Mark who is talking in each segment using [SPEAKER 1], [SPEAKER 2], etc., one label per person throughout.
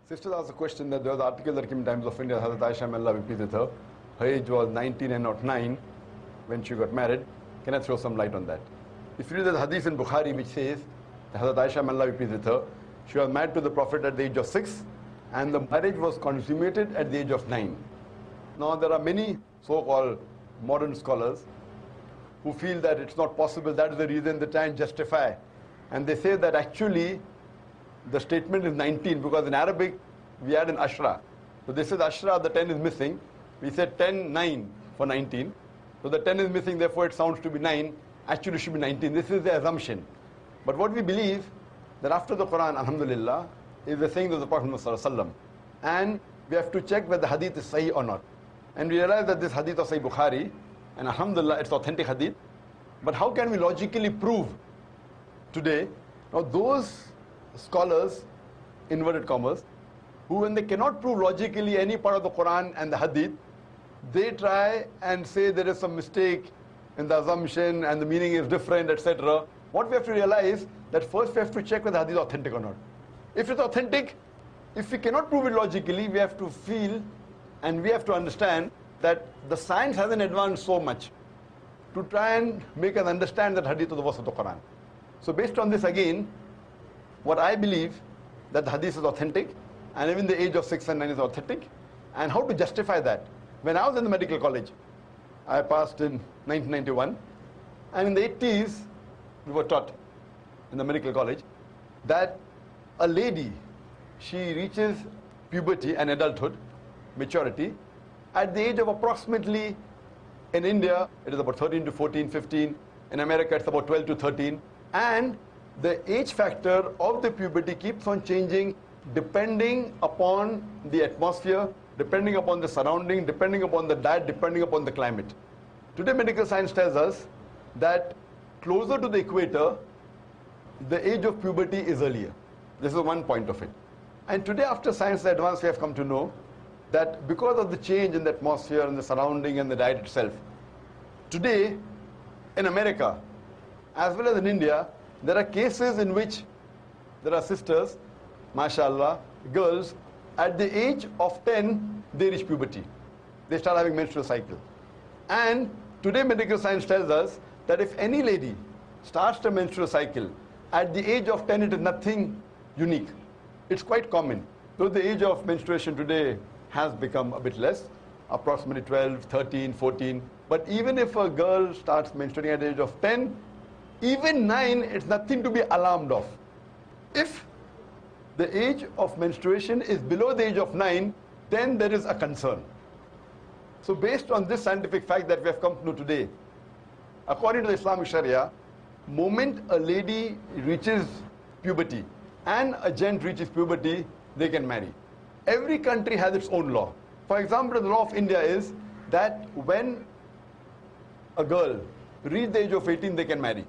[SPEAKER 1] Sister asked a question that there was an article that came in Times of India, Hazrat Aisyah, may Allah be pleased with her. Her age was 19 and not 9 when she got married. Can I throw some light on that? If you read the hadith in Bukhari which says that Hazrat Aisyah, may Allah be pleased with her, she was married to the Prophet at the age of 6 and the marriage was consummated at the age of 9. Now there are many so-called modern scholars who feel that it's not possible, that is the reason they try and justify. And they say that actually the statement is 19 because in Arabic we add an ashra. So this is ashra, the 10 is missing. We said 10, 9 for 19. So the 10 is missing, therefore it sounds to be 9. Actually it should be 19. This is the assumption. But what we believe, that after the Quran, alhamdulillah, is the saying of the Prophet ﷺ. And we have to check whether the hadith is sahih or not. And we realize that this hadith of Sahih Bukhari, and alhamdulillah, it's authentic hadith. But how can we logically prove today? Now those scholars, inverted commas, who when they cannot prove logically any part of the Quran and the hadith, they try and say there is some mistake in the assumption and the meaning is different, etc. What we have to realize that first we have to check whether the hadith is authentic or not. If it's authentic, if we cannot prove it logically, we have to feel and we have to understand that the science hasn't advanced so much to try and make us understand that hadith of the verse of the Quran. So based on this again, what I believe that the hadith is authentic and even the age of 6 and 9 is authentic. And how to justify that? When I was in the medical college, I passed in 1991, and in the 80s we were taught in the medical college that a lady, she reaches puberty and adulthood, maturity, at the age of approximately, in India it is about 13 to 14, 15, in America it's about 12 to 13, and the age factor of the puberty keeps on changing depending upon the atmosphere, depending upon the surrounding, depending upon the diet, depending upon the climate. Today medical science tells us that closer to the equator, the age of puberty is earlier. This is one point of it. And today after science advance, we have come to know that because of the change in the atmosphere and the surrounding and the diet itself, today in America, as well as in India, there are cases in which there are sisters, mashallah, girls, at the age of 10, they reach puberty. They start having menstrual cycle. And today medical science tells us that if any lady starts the menstrual cycle, at the age of 10, it is nothing unique. It's quite common. Though the age of menstruation today has become a bit less, approximately 12, 13, 14. But even if a girl starts menstruating at the age of 10, even 9, it's nothing to be alarmed of. If the age of menstruation is below the age of 9, then there is a concern. So based on this scientific fact that we have come to know today, according to the Islamic Sharia, moment a lady reaches puberty and a gent reaches puberty, they can marry. Every country has its own law. For example, the law of India is that when a girl reaches the age of 18, they can marry.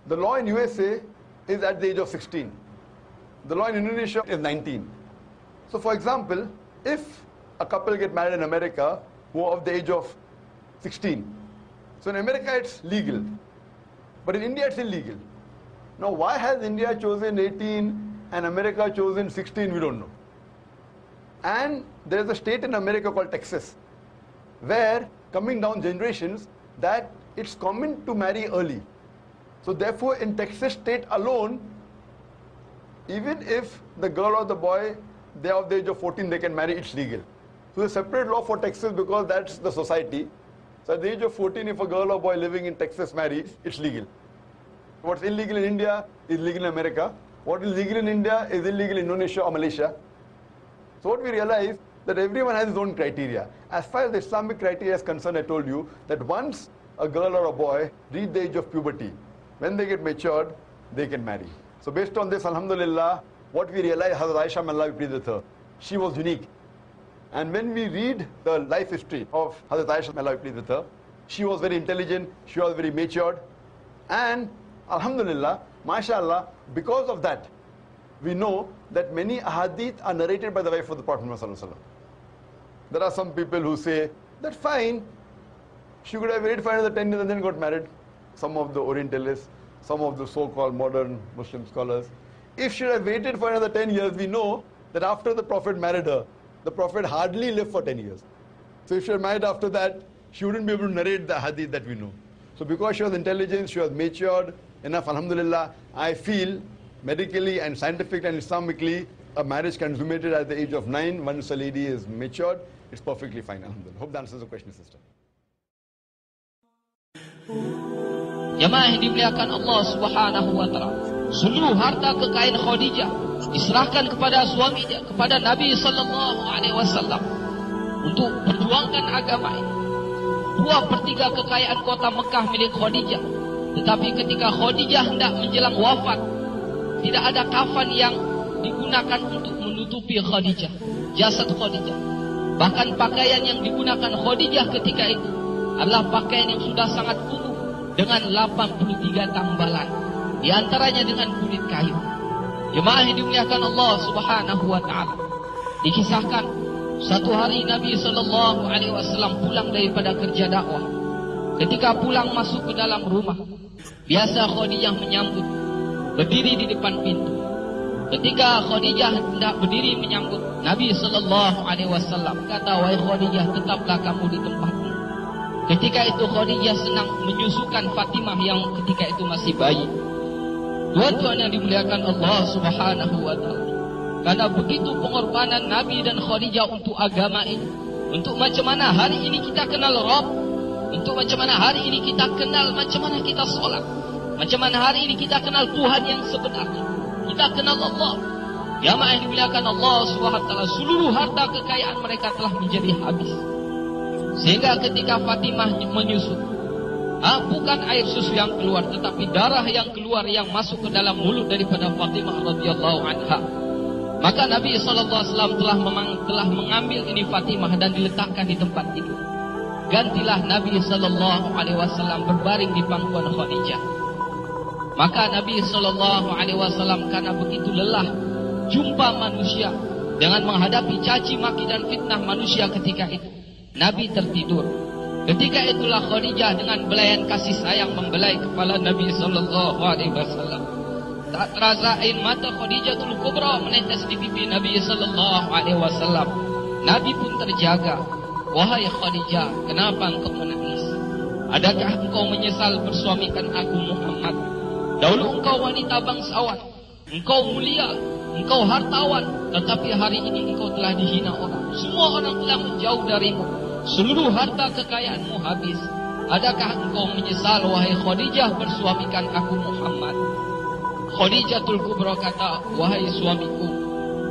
[SPEAKER 1] The law in USA is at the age of 16. The law in Indonesia is 19. So for example, if a couple get married in America who are of the age of 16, so in America it's legal, but in India it's illegal. Now why has India chosen 18 and America chosen 16, we don't know. And there is a state in America called Texas, where coming down generations that it's common to marry early. So therefore in Texas state alone, even if the girl or the boy, they are of the age of 14, they can marry, it's legal. So there's a separate law for Texas because that's the society. So at the age of 14, if a girl or boy living in Texas marries, it's legal. What's illegal in India is legal in America. What is legal in India is illegal in Indonesia or Malaysia. So what we realize that everyone has his own criteria. As far as the Islamic criteria is concerned, I told you that once a girl or a boy reach the age of puberty, when they get matured, they can marry. So based on this, alhamdulillah, what we realize, Hazrat Aisyah, may Allah be pleased with her, she was unique. And when we read the life history of Hazrat Aisyah, may Allah be pleased with her, she was very intelligent, she was very matured, and alhamdulillah, mashallah, because of that, we know that many ahadith are narrated by the wife of the Prophet ﷺ. There are some people who say, that's fine, she could have waited for another 10 years and then got married. Some of the Orientalists, some of the so-called modern Muslim scholars. If she had waited for another 10 years, we know that after the Prophet married her, the Prophet hardly lived for 10 years. So if she was married after that, she wouldn't be able to narrate the hadith that we know. So because she was intelligent, she was matured enough, alhamdulillah, I feel medically and scientifically and Islamically, a marriage consummated at the age of 9, once a lady is matured, it's perfectly fine, alhamdulillah. Hope that answers the question, sister.
[SPEAKER 2] Jemaah yang dimuliakan Allah Subhanahu wa taala, seluruh harta kekayaan Khadijah diserahkan kepada suaminya, kepada Nabi sallallahu alaihi wasallam untuk perjuangkan agama ini. 2/3 kekayaan kota Mekah milik Khadijah. Tetapi ketika Khadijah hendak menjelang wafat, tidak ada kafan yang digunakan untuk menutupi Khadijah, jasad Khadijah. Bahkan pakaian yang digunakan Khadijah ketika itu adalah pakaian yang sudah sangat kumuh dengan 83 tambalan, di antaranya dengan kulit kayu. Jemaah yang dimuliakan Allah Subhanahu wa taala, dikisahkan satu hari Nabi sallallahu alaihi wasallam pulang daripada kerja dakwah. Ketika pulang masuk ke dalam rumah, biasa Khadijah menyambut, berdiri di depan pintu. Ketika Khadijah hendak berdiri menyambut, Nabi sallallahu alaihi wasallam kata, "Wahai Khadijah, tetaplah kamu di tempatmu." Ketika itu Khadijah senang menyusukan Fatimah yang ketika itu masih bayi. Tuan-tuan yang dimuliakan Allah Subhanahu wa taala, karena begitu pengorbanan Nabi dan Khadijah untuk agama ini, untuk macam mana hari ini kita kenal Rabb, untuk macam mana hari ini kita kenal macam mana kita solat, macam mana hari ini kita kenal Tuhan yang sebenarnya, kita kenal Allah. Jamaah yang dimuliakan Allah Subhanahu wa taala, seluruh harta kekayaan mereka telah menjadi habis. Sehingga ketika Fatimah menyusu, bukan air susu yang keluar, tetapi darah yang keluar yang masuk ke dalam mulut daripada Fatimah radhiyallahu anha. Maka Nabi SAW telah mengambil ini Fatimah dan diletakkan di tempat itu. Gantilah Nabi SAW berbaring di pangkuan Khadijah. Maka Nabi SAW karena begitu lelah jumpa manusia dengan menghadapi caci maki dan fitnah manusia ketika itu, Nabi tertidur. Ketika itulah Khadijah dengan belayan kasih sayang membelai kepala Nabi SAW. Tak terasa air mata Khadijatul Kubra menetes di pipi Nabi SAW. Nabi pun terjaga. "Wahai Khadijah, kenapa engkau menangis? Adakah engkau menyesal bersuamikan aku Muhammad? Dahulu engkau wanita bangsawan, engkau mulia, engkau hartawan, tetapi hari ini engkau telah dihina orang. Semua orang telah menjauh darimu. Seluruh harta kekayaanmu habis. Adakah engkau menyesal, wahai Khadijah, bersuamikan aku Muhammad?" Khadijatul Kubra kata, "Wahai suamiku,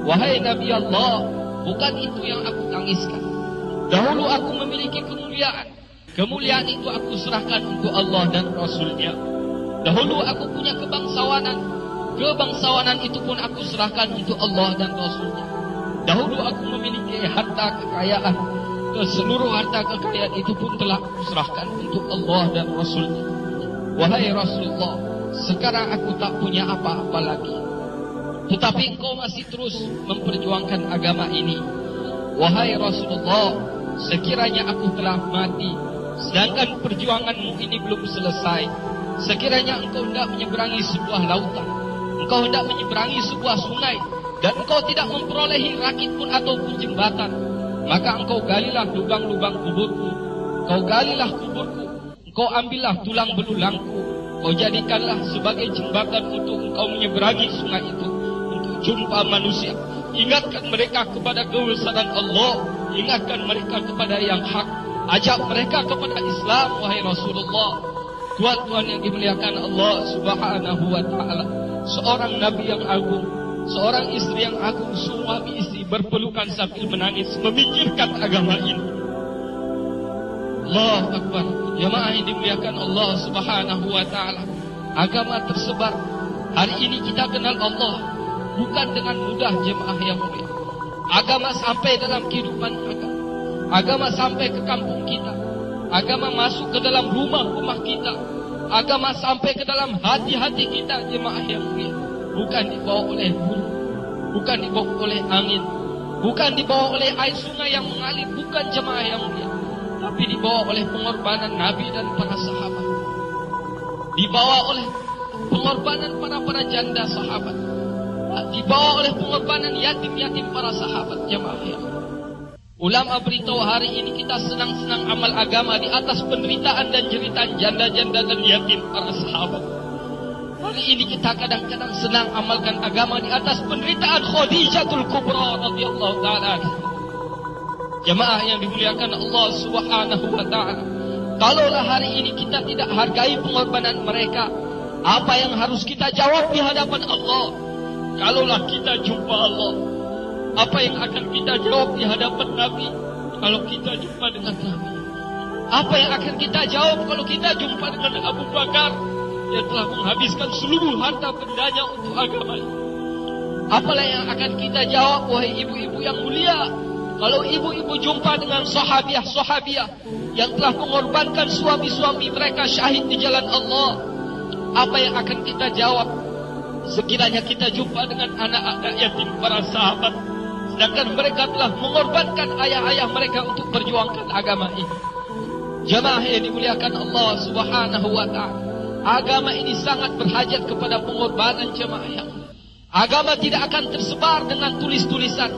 [SPEAKER 2] wahai Nabi Allah, bukan itu yang aku tangiskan. Dahulu aku memiliki kemuliaan. Kemuliaan itu aku serahkan untuk Allah dan Rasulnya. Dahulu aku punya kebangsawanan. Kebangsawanan itu pun aku serahkan untuk Allah dan Rasulnya. Dahulu aku memiliki harta kekayaan. Seluruh harta kekayaan itu pun telah aku serahkan untuk Allah dan Rasulnya. Wahai Rasulullah, sekarang aku tak punya apa-apa lagi. Tetapi engkau masih terus memperjuangkan agama ini. Wahai Rasulullah, sekiranya aku telah mati, sedangkan perjuanganmu ini belum selesai. Sekiranya engkau hendak menyeberangi sebuah lautan, engkau hendak menyeberangi sebuah sungai, dan engkau tidak memperolehi rakit pun ataupun jembatan, maka engkau galilah lubang-lubang kuburku, engkau galilah kuburku, engkau ambillah tulang belulangku, kau jadikanlah sebagai jembatan untuk engkau menyeberangi sungai itu, untuk jumpa manusia. Ingatkan mereka kepada kebesaran Allah, ingatkan mereka kepada yang hak, ajak mereka kepada Islam, wahai Rasulullah. Tuan-tuan yang dimuliakan Allah Subhanahu wa ta'ala, seorang Nabi yang agung, seorang istri yang agung, suami istri berpelukan sambil menangis memikirkan agama ini. Allahu Akbar. Jemaah yang dimuliakan Allah Subhanahu wa ta'ala, agama tersebar. Hari ini kita kenal Allah bukan dengan mudah, jemaah yang mulia. Agama sampai dalam kehidupan agama. Agama sampai ke kampung kita. Agama masuk ke dalam rumah-rumah kita. Agama sampai ke dalam hati-hati kita, jemaah yang mulia. Bukan dibawa oleh bulu, bukan dibawa oleh angin, bukan dibawa oleh air sungai yang mengalir, bukan, jemaah yang mulia. Tapi dibawa oleh pengorbanan Nabi dan para sahabat. Dibawa oleh pengorbanan para janda sahabat. dibawa oleh pengorbanan yatim-yatim para sahabat. Jemaah yang ulama beritahu hari ini kita senang-senang amal agama di atas penderitaan dan jeritan janda-janda dan yatim para sahabat. Hari ini kita kadang-kadang senang amalkan agama di atas penderitaan Khadijatul Kubra radhiyallahu ta'ala. Jemaah yang dimuliakan Allah Subhanahu wa ta'ala, kalaulah hari ini kita tidak hargai pengorbanan mereka, apa yang harus kita jawab di hadapan Allah? Kalaulah kita jumpa Allah, apa yang akan kita jawab di hadapan Nabi kalau kita jumpa dengan Nabi? Apa yang akan kita jawab kalau kita jumpa dengan Abu Bakar yang telah menghabiskan seluruh harta bendanya untuk agama ini? Apalah yang akan kita jawab, wahai ibu-ibu yang mulia, kalau ibu-ibu jumpa dengan sahabiah-sahabiah yang telah mengorbankan suami-suami mereka syahid di jalan Allah? Apa yang akan kita jawab sekiranya kita jumpa dengan anak-anak yatim para sahabat, sedangkan mereka telah mengorbankan ayah-ayah mereka untuk perjuangkan agama ini? Jemaah yang dimuliakan Allah Subhanahu wa ta'ala, agama ini sangat berhajat kepada pengorbanan jemaah yang. Agama tidak akan tersebar dengan tulis-tulisan,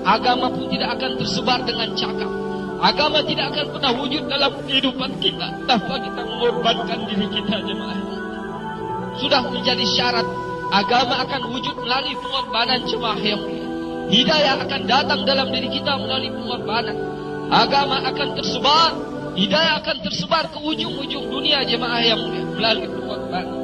[SPEAKER 2] agama pun tidak akan tersebar dengan cakap. Agama tidak akan pernah wujud dalam kehidupan kita tanpa kita mengorbankan diri kita. Jemaah sudah menjadi syarat, agama akan wujud melalui pengorbanan. Jemaah yang hidayah akan datang dalam diri kita melalui pengorbanan. Agama akan tersebar, hidayah akan tersebar ke ujung-ujung dunia. Jemaah yang melalui pengorbanan.